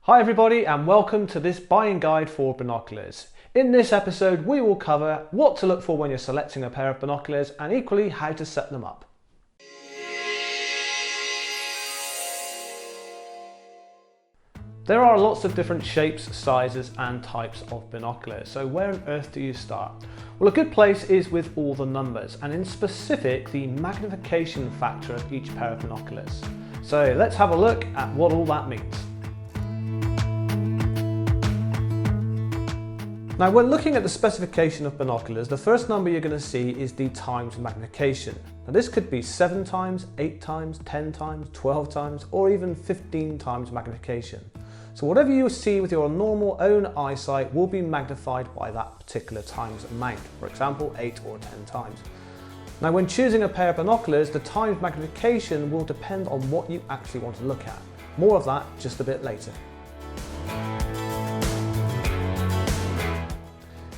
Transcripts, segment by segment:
Hi everybody and welcome to this buying guide for binoculars. In this episode we will cover what to look for when you're selecting a pair of binoculars and equally how to set them up. There are lots of different shapes, sizes and types of binoculars, so where on earth do you start? Well, a good place is with all the numbers and in specific the magnification factor of each pair of binoculars. So let's have a look at what all that means. Now when looking at the specification of binoculars, the first number you're going to see is the times magnification. Now this could be 7 times, 8 times, 10 times, 12 times or even 15 times magnification. So whatever you see with your normal own eyesight will be magnified by that particular times amount, for example 8 or 10 times. Now when choosing a pair of binoculars, the times magnification will depend on what you actually want to look at. More of that just a bit later.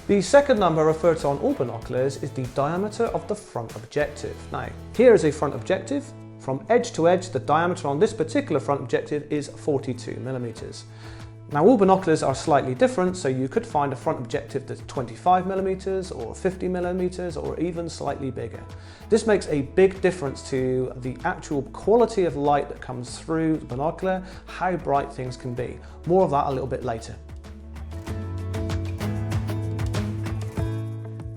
The second number referred to on all binoculars is the diameter of the front objective. Now, here is a front objective. From edge to edge, the diameter on this particular front objective is 42 millimeters. Now, all binoculars are slightly different, so you could find a front objective that's 25 millimeters or 50 millimeters or even slightly bigger. This makes a big difference to the actual quality of light that comes through the binocular, how bright things can be. More of that a little bit later.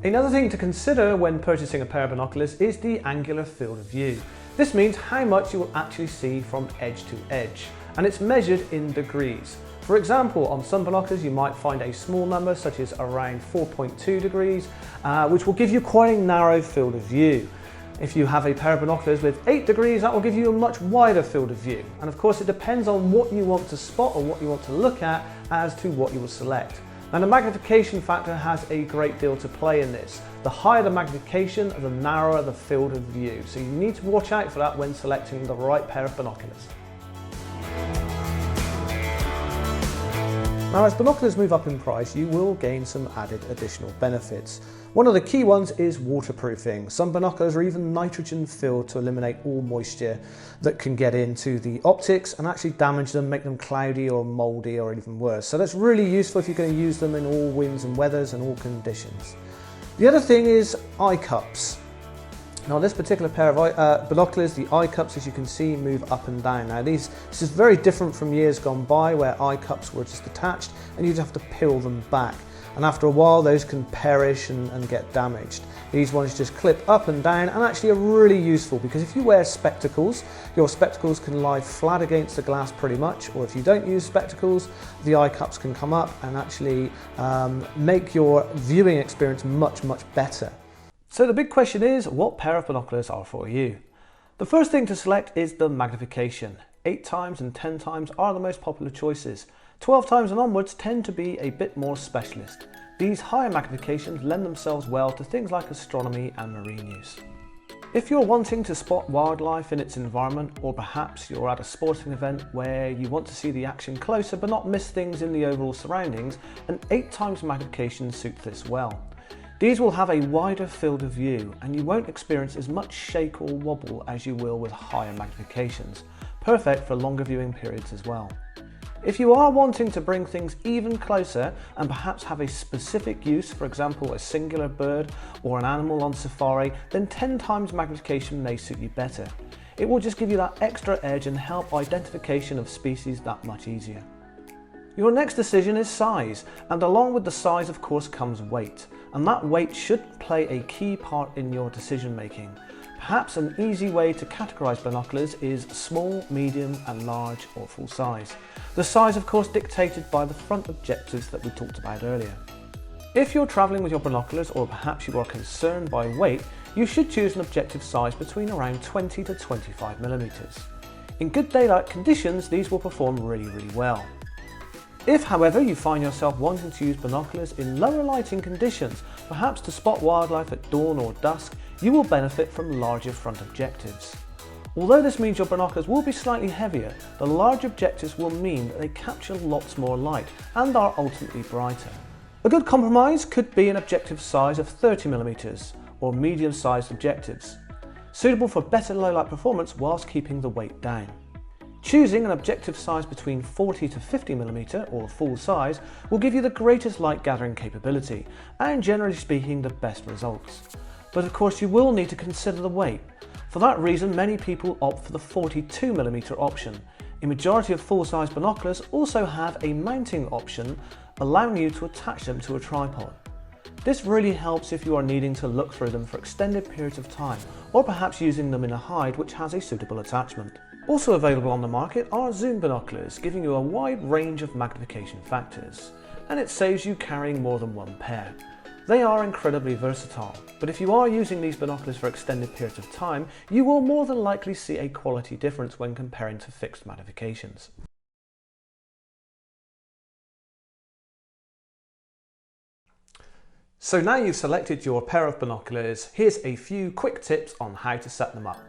Another thing to consider when purchasing a pair of binoculars is the angular field of view. This means how much you will actually see from edge to edge, and it's measured in degrees. For example, on some binoculars you might find a small number such as around 4.2 degrees, which will give you quite a narrow field of view. If you have a pair of binoculars with 8 degrees, that will give you a much wider field of view. And of course it depends on what you want to spot or what you want to look at as to what you will select. Now the magnification factor has a great deal to play in this. The higher the magnification, the narrower the field of view. So you need to watch out for that when selecting the right pair of binoculars. Now as binoculars move up in price, you will gain some added additional benefits. One of the key ones is waterproofing. Some binoculars are even nitrogen filled to eliminate all moisture that can get into the optics and actually damage them, make them cloudy or mouldy or even worse. So that's really useful if you're going to use them in all winds and weathers and all conditions. The other thing is eye cups. Now this particular pair of binoculars, the eye cups, as you can see, move up and down. Now this is very different from years gone by where eye cups were just attached and you'd have to peel them back. And after a while those can perish and get damaged. These ones just clip up and down and actually are really useful because if you wear spectacles, your spectacles can lie flat against the glass pretty much, or if you don't use spectacles, the eye cups can come up and actually make your viewing experience much better. So the big question is, what pair of binoculars are for you? The first thing to select is the magnification. 8 times and 10 times are the most popular choices. 12 times and onwards tend to be a bit more specialist. These higher magnifications lend themselves well to things like astronomy and marine use. If you're wanting to spot wildlife in its environment, or perhaps you're at a sporting event where you want to see the action closer but not miss things in the overall surroundings, an 8 times magnification suits this well. These will have a wider field of view and you won't experience as much shake or wobble as you will with higher magnifications. Perfect for longer viewing periods as well. If you are wanting to bring things even closer and perhaps have a specific use, for example a singular bird or an animal on safari, then 10 times magnification may suit you better. It will just give you that extra edge and help identification of species that much easier. Your next decision is size, and along with the size of course comes weight, and that weight should play a key part in your decision making. Perhaps an easy way to categorize binoculars is small, medium and large or full size. The size of course dictated by the front objectives that we talked about earlier. If you're traveling with your binoculars or perhaps you are concerned by weight, you should choose an objective size between around 20 to 25 millimeters. In good daylight conditions, these will perform really well. If, however, you find yourself wanting to use binoculars in lower lighting conditions, perhaps to spot wildlife at dawn or dusk, you will benefit from larger front objectives. Although this means your binoculars will be slightly heavier, the large objectives will mean that they capture lots more light and are ultimately brighter. A good compromise could be an objective size of 30mm or medium-sized objectives, suitable for better low light performance whilst keeping the weight down. Choosing an objective size between 40 to 50mm or full size will give you the greatest light gathering capability and, generally speaking, the best results. But of course you will need to consider the weight. For that reason, many people opt for the 42mm option. A majority of full-size binoculars also have a mounting option allowing you to attach them to a tripod. This really helps if you are needing to look through them for extended periods of time, or perhaps using them in a hide which has a suitable attachment. Also available on the market are zoom binoculars, giving you a wide range of magnification factors, and it saves you carrying more than one pair. They are incredibly versatile, but if you are using these binoculars for extended periods of time, you will more than likely see a quality difference when comparing to fixed magnifications. So now you've selected your pair of binoculars, here's a few quick tips on how to set them up.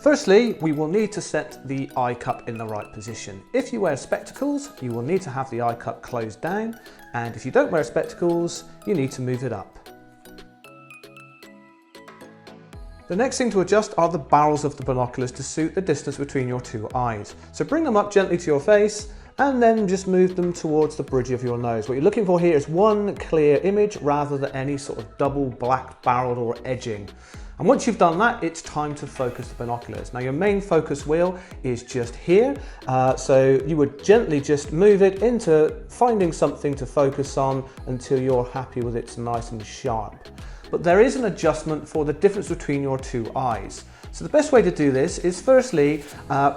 Firstly, we will need to set the eye cup in the right position. If you wear spectacles, you will need to have the eye cup closed down, and if you don't wear spectacles, you need to move it up. The next thing to adjust are the barrels of the binoculars to suit the distance between your two eyes. So bring them up gently to your face and then just move them towards the bridge of your nose. What you're looking for here is one clear image rather than any sort of double black barreled or edging. And once you've done that, it's time to focus the binoculars. Now your main focus wheel is just here, so you would gently just move it into finding something to focus on until you're happy with it's nice and sharp. But there is an adjustment for the difference between your two eyes. So the best way to do this is firstly,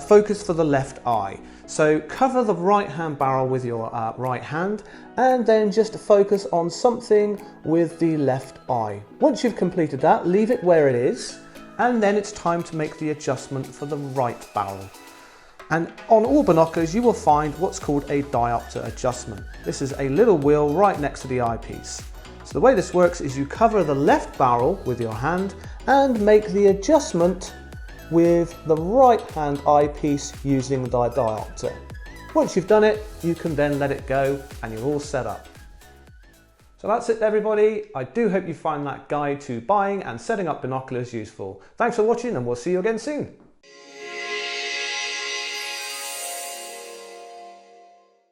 focus for the left eye. So cover the right hand barrel with your right hand and then just focus on something with the left eye. Once you've completed that, leave it where it is, and then it's time to make the adjustment for the right barrel. And on all binoculars you will find what's called a diopter adjustment. This is a little wheel right next to the eyepiece. So the way this works is you cover the left barrel with your hand and make the adjustment with the right hand eyepiece using the diopter. Once you've done it, you can then let it go and you're all set up. So that's it everybody. I do hope you find that guide to buying and setting up binoculars useful. Thanks for watching and we'll see you again soon.